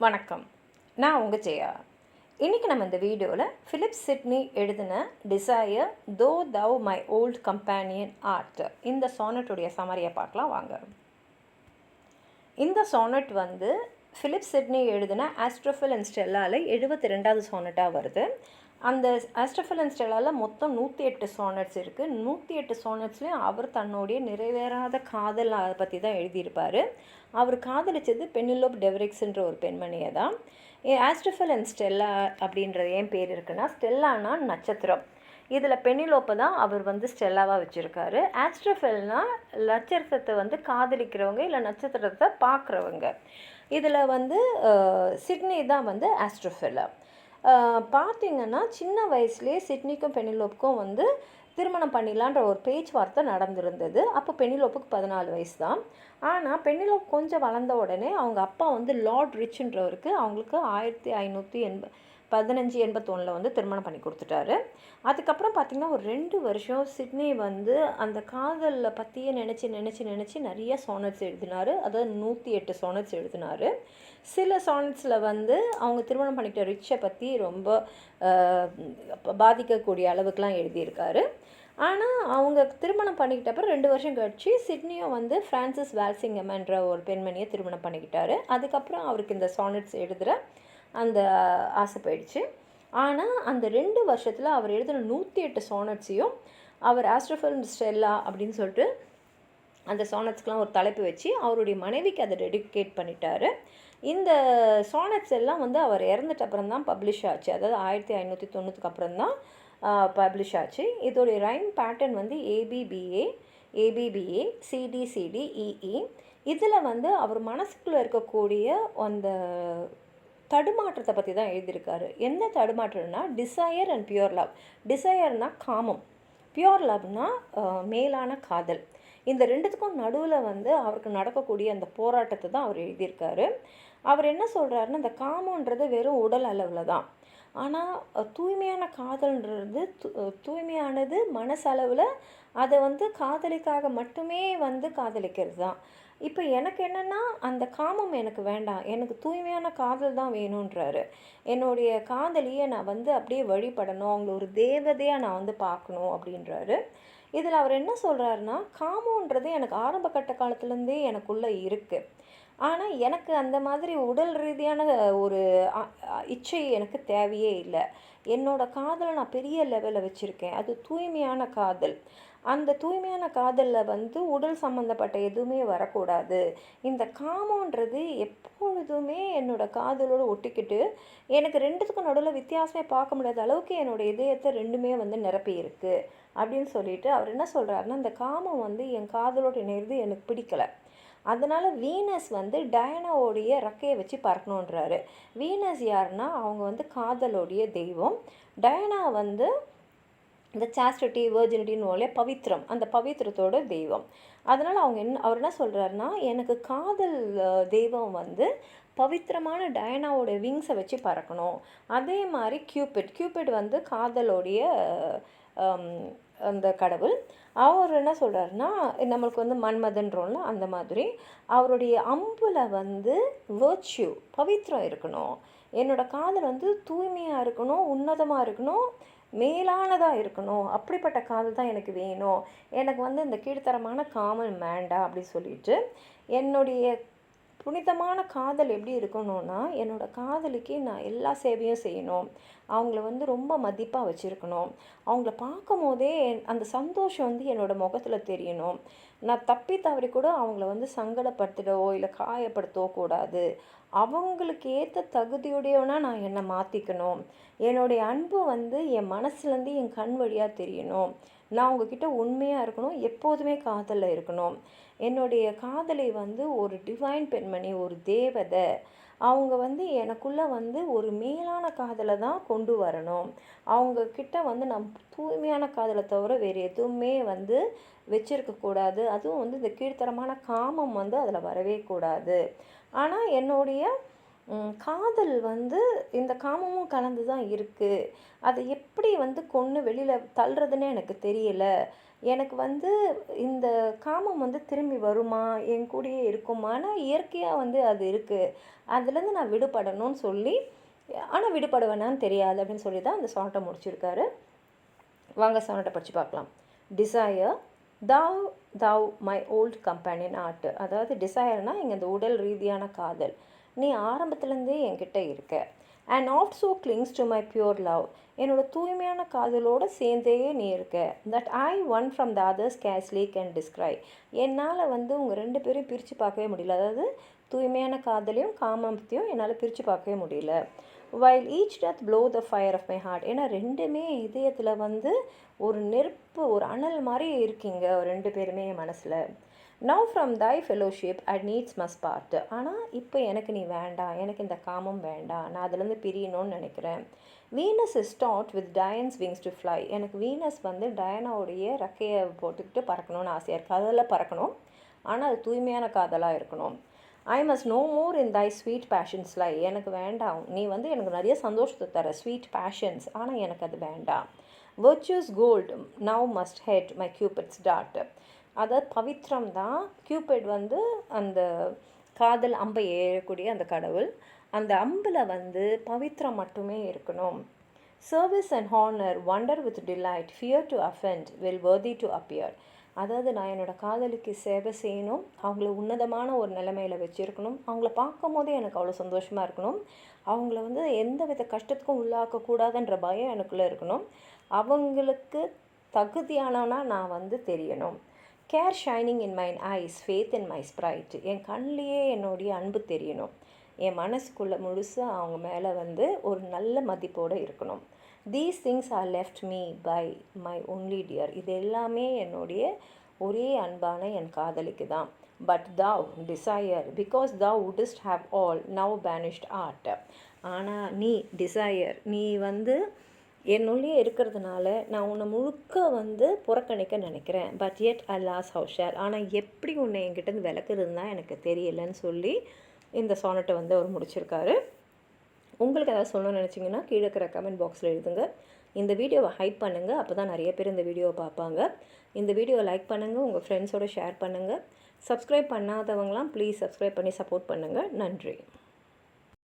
வணக்கம். நான் உங்கள் ஜெயா. இன்றைக்கி நம்ம இந்த வீடியோவில் ஃபிலிப் சிட்னி எழுதின டிசையர் தோ தவ் மை ஓல்ட் கம்பேனியன் ஆர்ட் இந்த சானட்டுடைய சமரியை பார்க்கலாம் வாங்க. இந்த சானட் வந்து ஃபிலிப் சிட்னி எழுதின ஆஸ்ட்ரோஃபில் அண்ட் ஸ்டெல்லாவில் 72வது சானட்டாக வருது. அந்த ஆஸ்ட்ரோஃபில் அண்ட் ஸ்டெல்லாவில் மொத்தம் 108 சானட்ஸ் இருக்குது. 108 சானட்ஸ்லேயும் அவர் தன்னுடைய நிறைவேறாத காதல் அதை பற்றி தான் எழுதியிருப்பார். அவர் காதலித்தது பெனிலோப் டெவரிக்ஸ்ன்ற ஒரு பெண்மணியை தான். ஆஸ்ட்ரோஃபில் அண்ட் ஸ்டெல்லா அப்படின்றது ஏன் பேர் இருக்குன்னா, ஸ்டெல்லானா நட்சத்திரம், இதில் பெனிலோப்பை தான் அவர் வந்து ஸ்டெல்லாவாக வச்சுருக்காரு. ஆஸ்ட்ரோஃபில்னால் நட்சத்திரத்தை வந்து காதலிக்கிறவங்க இல்லை நட்சத்திரத்தை பார்க்குறவங்க. இதில் வந்து சிட்னி தான் வந்து ஆஸ்ட்ரோஃபில். பார்த்திங்கன்னா சின்ன வயசுலேயே சிட்னிக்கும் பெனிலோப்புக்கும் வந்து திருமணம் பண்ணிடலான்ற ஒரு பேச்சுவார்த்தை நடந்திருந்தது. அப்போ பெனிலோப்புக்கு 14 வயசு தான். ஆனால் பெனிலோப் கொஞ்சம் வளர்ந்த உடனே அவங்க அப்பா வந்து லார்ட் ரிச்ன்றவருக்கு அவங்களுக்கு 1581 வந்து திருமணம் பண்ணி கொடுத்துட்டாரு. அதுக்கப்புறம் பார்த்திங்கன்னா ஒரு 2 வருஷம் சிட்னி வந்து அந்த காதலில் பற்றியே நினச்சி நிறைய சானட்ஸ் எழுதினார். அதாவது 108 சானட்ஸ் எழுதினார். சில சானட்ஸில் வந்து அவங்க திருமணம் பண்ணிக்கிட்ட ரிச்சை பற்றி ரொம்ப பாதிக்கக்கூடிய அளவுக்குலாம் எழுதியிருக்காரு. ஆனால் அவங்க திருமணம் பண்ணிக்கிட்டப்பறம் 2 வருஷம் கழிச்சு சிட்னியும் வந்து ஃப்ரான்சிஸ் வால்சிங்கம்ன்ற ஒரு பெண்மணியை திருமணம் பண்ணிக்கிட்டாரு. அதுக்கப்புறம் அவருக்கு இந்த சானட்ஸ் எழுதுகிற அந்த ஆசை போயிடுச்சு. ஆனால் அந்த 2 வருஷத்தில் அவர் எழுதின 108 சானட்ஸையும் அவர் ஆஸ்ட்ரோஃபில் ஸ்டெல்லா அப்படின்னு சொல்லிட்டு அந்த சானட்ஸ்க்கெலாம் ஒரு தலைப்பு வச்சு அவருடைய மனைவிக்கு அதை டெடிகேட் பண்ணிட்டாரு. இந்த சானட்ஸ் எல்லாம் வந்து அவர் இறந்துட்ட அப்புறம் தான் பப்ளிஷ் ஆச்சு. அதாவது 1590 அப்புறம் தான் பப்ளிஷ் ஆச்சு. இதோடைய ரைம் பேட்டர்ன் வந்து ஏபிபிஏ சிடிசிடிஇஇ. இதில் வந்து அவர் மனசுக்குள்ளே இருக்கக்கூடிய அந்த தடுமாற்றத்தை பற்றி தான் எழுதியிருக்காரு. எந்த தடுமாற்றம்னா டிசையர் அண்ட் பியூர் லவ். டிசையர்னா காமம், பியூர் லவ்னா மேலான காதல். இந்த ரெண்டுத்துக்கும் நடுவில் வந்து அவருக்கு நடக்கக்கூடிய அந்த போராட்டத்தை தான் அவர் எழுதியிருக்காரு. அவர் என்ன சொல்கிறாருன்னா, இந்த காமன்றது வெறும் உடல் அளவில் தான். ஆனால் தூய்மையான காதல்ன்றது தூய்மையானது மனசளவில். அதை வந்து காதலிக்காக மட்டுமே வந்து காதலிக்கிறது தான். இப்போ எனக்கு என்னென்னா, அந்த காமம் எனக்கு வேண்டாம், எனக்கு தூய்மையான காதல் தான் வேணுன்றாரு. என்னுடைய காதலியை நான் வந்து அப்படியே வழிபடணும், அவங்கள ஒரு தேவதையாக நான் வந்து பார்க்கணும் அப்படின்றாரு. இதில் அவர் என்ன சொல்கிறாருன்னா, காமன்றது எனக்கு ஆரம்ப கட்ட காலத்துலேருந்தே எனக்குள்ளே இருக்குது. ஆனால் எனக்கு அந்த மாதிரி உடல் ரீதியான ஒரு இச்சை எனக்கு தேவையே இல்லை. என்னோடய காதலை நான் பெரிய லெவலில் வச்சுருக்கேன். அது தூய்மையான காதல். அந்த தூய்மையான காதலில் வந்து உடல் சம்மந்தப்பட்ட எதுவுமே வரக்கூடாது. இந்த காமன்றது எப்பொழுதுமே என்னோடய காதலோடு ஒட்டிக்கிட்டு எனக்கு ரெண்டுத்துக்கும் நடுவில் வித்தியாசமே பார்க்க முடியாத அளவுக்கு என்னோடய இதயத்தை ரெண்டுமே வந்து நிரப்பி இருக்குது அப்படின்னு சொல்லிட்டு அவர் என்ன சொல்கிறாருன்னா, இந்த காமம் வந்து என் காதலோடு இணையிறது எனக்கு பிடிக்கலை. அதனால் வீனஸ் வந்து டயனாவோடைய ரெக்கையை வச்சு பறக்கணுன்றாரு. வீனஸ் யாருன்னா, அவங்க வந்து காதலோடைய தெய்வம். டயனா வந்து இந்த சாஸ்டிட்டி வெர்ஜினிட்டின்னு பவித்திரம், அந்த பவித்திரத்தோட தெய்வம். அதனால் அவர் என்ன சொல்கிறாருன்னா, எனக்கு காதல் தெய்வம் வந்து பவித்திரமான டயனாவோட விங்ஸை வச்சு பறக்கணும். அதே மாதிரி கியூபிட் வந்து காதலோடைய அந்த கடவுள். அவர் என்ன சொல்கிறாருன்னா, நம்மளுக்கு வந்து மன்மதன்றோம்ல, அந்த மாதிரி அவருடைய அம்பில் வந்து வேர்ச்சியூ பவித்திரம் இருக்கணும். என்னோடய காதல் வந்து தூய்மையாக இருக்கணும், உன்னதமாக இருக்கணும், மேலானதாக இருக்கணும். அப்படிப்பட்ட காதல் தான் எனக்கு வேணும். எனக்கு வந்து இந்த கீழ்த்தரமான காமன் வேண்டாம் அப்படி சொல்லிட்டு, என்னுடைய புனிதமான காதல் எப்படி இருக்கணும்னா, என்னோடய காதலிக்கு நான் எல்லா சேவையும் செய்யணும், அவங்கள வந்து ரொம்ப மதிப்பாக வச்சுருக்கணும், அவங்கள பார்க்கும் போதே அந்த சந்தோஷம் வந்து என்னோடய முகத்தில் தெரியணும். நான் தப்பி தவறி கூட அவங்கள வந்து சங்கடப்படுத்திடவோ இல்லை காயப்படுத்தவோ கூடாது. அவங்களுக்கு ஏற்ற தகுதியுடையவனா நான் என்னை மாற்றிக்கணும். என்னுடைய அன்பு வந்து என் மனசுலேருந்து என் கண் வழியாக தெரியணும். நான் உங்ககிட்ட உண்மையாக இருக்கணும், எப்போதுமே காதலில் இருக்கணும். என்னுடைய காதலை வந்து ஒரு டிவைன் பெண்மணி, ஒரு தேவதை, அவங்க வந்து எனக்குள்ளே வந்து ஒரு மேலான காதலை தான் கொண்டு வரணும். அவங்கக்கிட்ட வந்து நான் தூய்மையான காதலை தவிர வேறு எதுவுமே வந்து வச்சுருக்கக்கூடாது. அதுவும் வந்து இந்த கீழ்த்தரமான காமம் வந்து அதில் வரவே கூடாது. ஆனால் என்னுடைய காதல் வந்து இந்த காமமும் கலந்து தான் இருக்குது. அதை எப்படி வந்து கொன்று வெளியில் தள்ளுறதுன்னு எனக்கு தெரியலை. எனக்கு வந்து இந்த காமம் வந்து திரும்பி வருமா, என் கூடயே இருக்குமானா இயற்கையாக வந்து அது இருக்குது, அதுலேருந்து நான் விடுபடணும்னு சொல்லி, ஆனால் விடுபடுவேனான்னு தெரியாது அப்படின்னு சொல்லி தான் அந்த சானட்டை முடிச்சிருக்காரு. வாங்க சானட்டை படித்து பார்க்கலாம். Desire thou my old companion art. அதாவது டிசையர்னால் இங்கே இந்த உடல் ரீதியான காதல், நீ ஆரம்பத்துலேருந்தே என்கிட்ட இருக்க. and oft so clings to my pure love. என்னோட தூய்மையான காதலோடு சேர்ந்தே நீ இருக்க. that I one from the others scarcely can describe. என்னால் வந்து உங்கள் 2 பேரையும் பிரித்து பார்க்கவே முடியல. அதாவது தூய்மையான காதலையும் காமத்தையும் என்னால் பிரித்து பார்க்கவே முடியல. while each doth blow the fire of my heart. ஏன்னா ரெண்டுமே இதயத்தில் வந்து ஒரு நெருப்பு, ஒரு அனல் மாதிரி இருக்கீங்க 2 பேருமே என் மனசில். now from thy fellowship I needs must part. ஆனால் இப்போ எனக்கு நீ வேண்டாம், எனக்கு இந்த காமம் வேண்டாம், நான் அதுலேருந்து பிரியணும்னு நினைக்கிறேன். Venus is taught with Diana's wings to fly. எனக்கு வீனஸ் வந்து டயனாவுடைய ரெக்கையை போட்டுக்கிட்டு பறக்கணும்னு ஆசையாக இருக்குது. அதில் பறக்கணும், ஆனால் அது தூய்மையான காதலாக இருக்கணும். I must no more in thy sweet passions lie. எனக்கு வேண்டாம், நீ வந்து எனக்கு நிறைய சந்தோஷத்தை தர ஸ்வீட் பேஷன்ஸ், ஆனால் எனக்கு அது வேண்டாம். virtuous gold now must head my cupid's dart. அதாவது பவித்ரம் தான் கியூபிட் வந்து அந்த காதல் அம்பை ஏறக்கூடிய அந்த கடவுள், அந்த அம்பில் வந்து பவித்ரம் மட்டுமே இருக்கணும். service and honor wonder with delight fear to offend will worthy to appear. அதாவது நான் என்னோடய காதலிக்கு சேவை செய்யணும், அவங்கள உன்னதமான ஒரு நிலைமையில் வச்சுருக்கணும், அவங்கள பார்க்கும் போதே எனக்கு அவ்வளோ சந்தோஷமாக இருக்கணும், அவங்கள வந்து எந்த வித கஷ்டத்துக்கும் உள்ளாக்கக்கூடாதுன்ற பயம் எனக்குள்ளே இருக்கணும், அவங்களுக்கு தகுதியானவனா நான் வந்து தெரியணும். Care shining in mine eyes faith in my spirit. என் கண்ணிலேயே என்னுடைய அன்பு தெரியணும், என் மனசுக்குள்ளே முழுசாக அவங்க மேலே வந்து ஒரு நல்ல மதிப்போடு இருக்கணும். these things are left me by my only dear. இது எல்லாமே என்னுடைய ஒரே அன்பான என் காதலிக்கு தான். but thou desire because thou wouldst have all now banished art. ஆனால் நீ டிசையர், நீ வந்து என்னுள்ளே இருக்கிறதுனால நான் உன்னை முழுக்க வந்து புறக்கணிக்க நினைக்கிறேன். But yet alas how shall. ஆனால் எப்படி உன்னை என்கிட்டருந்து விளக்குறதுன்னு தான் எனக்கு தெரியலைன்னு சொல்லி இந்த சானட்டை வந்து அவர் முடிச்சிருக்காரு. உங்களுக்கு ஏதாவது சொல்லணும்னு நினச்சிங்கன்னா கீழே இருக்கிற கமெண்ட் பாக்ஸில் எழுதுங்க. இந்த வீடியோவை ஹைப் பண்ணுங்கள், அப்போ தான் நிறைய பேர் இந்த வீடியோவை பார்ப்பாங்க. இந்த வீடியோவை லைக் பண்ணுங்கள், உங்கள் ஃப்ரெண்ட்ஸோடு ஷேர் பண்ணுங்கள். சப்ஸ்கிரைப் பண்ணாதவங்களாம் ப்ளீஸ் சப்ஸ்கிரைப் பண்ணி சப்போர்ட் பண்ணுங்கள். நன்றி.